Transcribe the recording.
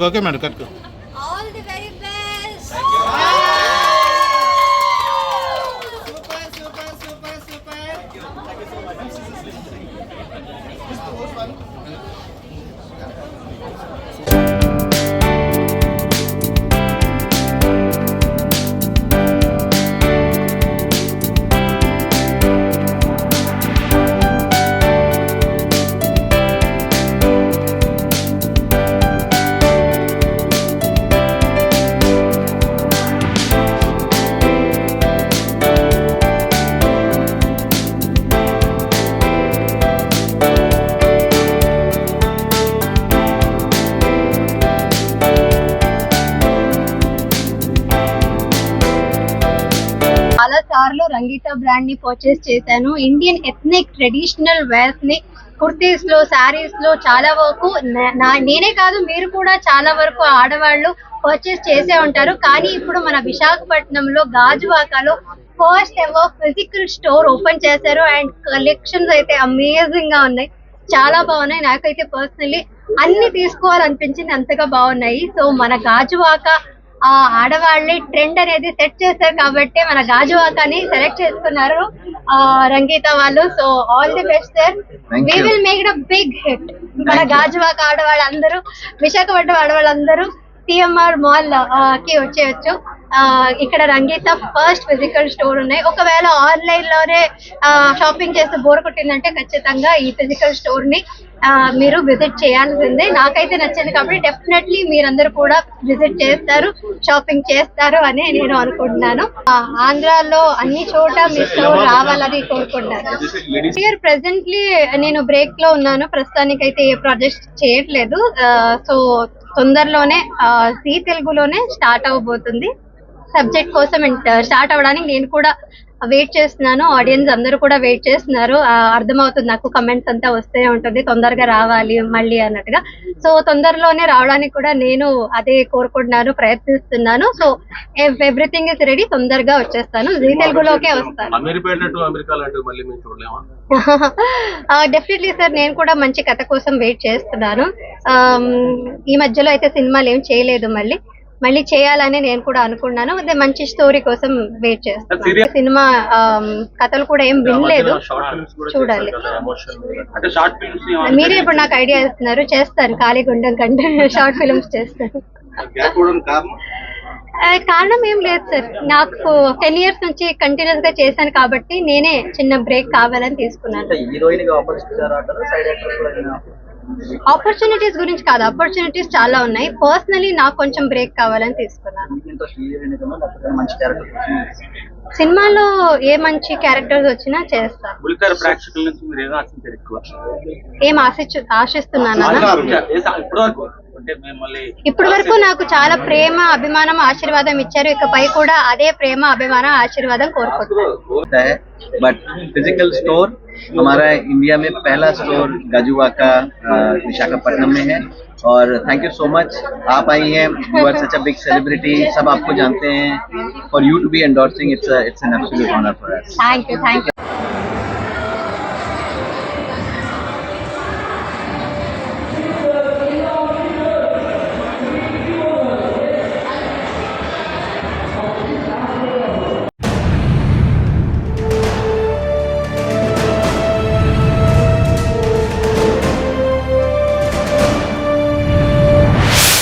Okay madam కట్టు. All the very best. చాలా సార్లు రంగీతా బ్రాండ్ ని పర్చేస్ చేశాను. ఇండియన్ ఎథ్నిక్ ట్రెడిషనల్ వేర్స్ ని కుర్తీస్ లో, శారీస్ లో చాలా వరకు నేనే కాదు మీరు కూడా చాలా వరకు ఆడవాళ్ళు పర్చేస్ చేసే ఉంటారు. కానీ ఇప్పుడు మన విశాఖపట్నంలో గాజువాకలో first ever physical store open చేశారు అండ్ కలెక్షన్స్ అయితే అమేజింగ్ గా ఉన్నాయి, చాలా బాగున్నాయి. నాకైతే పర్సనలీ అన్ని తీసుకోవాలనిపించింది, అంతగా బాగున్నాయి. సో మన గాజువాక ఆడవాళ్ళే ట్రెండ్ అనేది సెట్ చేశారు కాబట్టి మన గాజువాకని సెలెక్ట్ చేసుకున్నారు రంగీతా వాళ్ళు. So all the best sir, we will make it a big hit. మన గాజువాక ఆడవాళ్ళందరూ, విశాఖపట్నం ఆడవాళ్ళందరూ టిఎంఆర్ మాల్ కి వచ్చేయచ్చు. ఇక్కడ రంగీతా ఫస్ట్ ఫిజికల్ స్టోర్ ఉన్నాయి. ఒకవేళ ఆన్లైన్ లోనే షాపింగ్ చేస్తే బోర్ కొట్టిందంటే ఖచ్చితంగా ఈ ఫిజికల్ స్టోర్ ని మీరు విజిట్ చేయాల్సిందే. నాకైతే నచ్చింది కాబట్టి డెఫినెట్లీ మీరందరూ కూడా విజిట్ చేస్తారు, షాపింగ్ చేస్తారు అని నేను అనుకుంటున్నాను. ఆంధ్రాలో అన్ని చోట మీ స్టోర్ రావాలని కోరుకుంటున్నాను. ఇయర్ ప్రెసెంట్లీ నేను బ్రేక్ లో ఉన్నాను, ప్రస్తుతానికైతే ఏ ప్రాజెక్ట్ చేయట్లేదు. సో తొందరలోనే జీ తెలుగులోనే స్టార్ట్ అవబోతుంది. సబ్జెక్ట్ కోసం స్టార్ట్ అవ్వడానికి నేను కూడా వెయిట్ చేస్తున్నాను, ఆడియన్స్ అందరూ కూడా వెయిట్ చేస్తున్నారు. అర్థమవుతుంది నాకు, కమెంట్స్ అంతా వస్తూనే ఉంటుంది తొందరగా రావాలి మళ్ళీ అన్నట్టుగా. సో తొందరలోనే రావడానికి కూడా నేను అదే కోరుకుంటున్నాను, ప్రయత్నిస్తున్నాను. సో ఎవ్రీథింగ్ ఇస్ రెడీ, తొందరగా వచ్చేస్తాను, జీ తెలుగులోకే వస్తాను. డెఫినెట్లీ సార్, నేను కూడా మంచి కథ కోసం వెయిట్ చేస్తున్నాను. ఈ మధ్యలో అయితే సినిమాలు ఏం చేయలేదు, మళ్ళీ చేయాలని నేను కూడా అనుకున్నాను. అదే మంచి స్టోరీ కోసం వెయిట్ చేస్తాను. సినిమా కథలు కూడా ఏం వినలేదు, చూడాలి. మీరే ఇప్పుడు నాకు ఐడియా ఇస్తున్నారు, చేస్తాను. ఖాళీగా ఉండడం కంటే షార్ట్ ఫిల్మ్స్ చేస్తాను. కారణం ఏం లేదు సార్, నాకు 10 years నుంచి కంటిన్యూస్ గా చేశాను కాబట్టి నేనే చిన్న బ్రేక్ కావాలని తీసుకున్నాను. ఆపర్చునిటీస్ గురించి కాదు, ఆపర్చునిటీస్ చాలా ఉన్నాయి. పర్సనలీ నాకు కొంచెం బ్రేక్ కావాలని తీసుకున్నాను. సినిమాలో ఏ మంచి క్యారెక్టర్స్ వచ్చినా చేస్తాను. ఏం ఆశిస్తున్నాను? ఇప్పటి వరకు నాకు చాలా ప్రేమ, అభిమానం, ఆశీర్వాదం ఇచ్చారు. ఇకపై కూడా అదే ప్రేమ, అభిమానం, ఆశీర్వాదం కోరుకుంటున్నాను. बट फिजिकल स्टोर हमारा इंडिया में पहला स्टोर गाजुवाका विशाखापट्टनम में है और थैंक यू सो मच, आप आई हैं, you are such a big celebrity, सब आपको जानते हैं, for you to be endorsing it's an absolute honour for us. Thank you.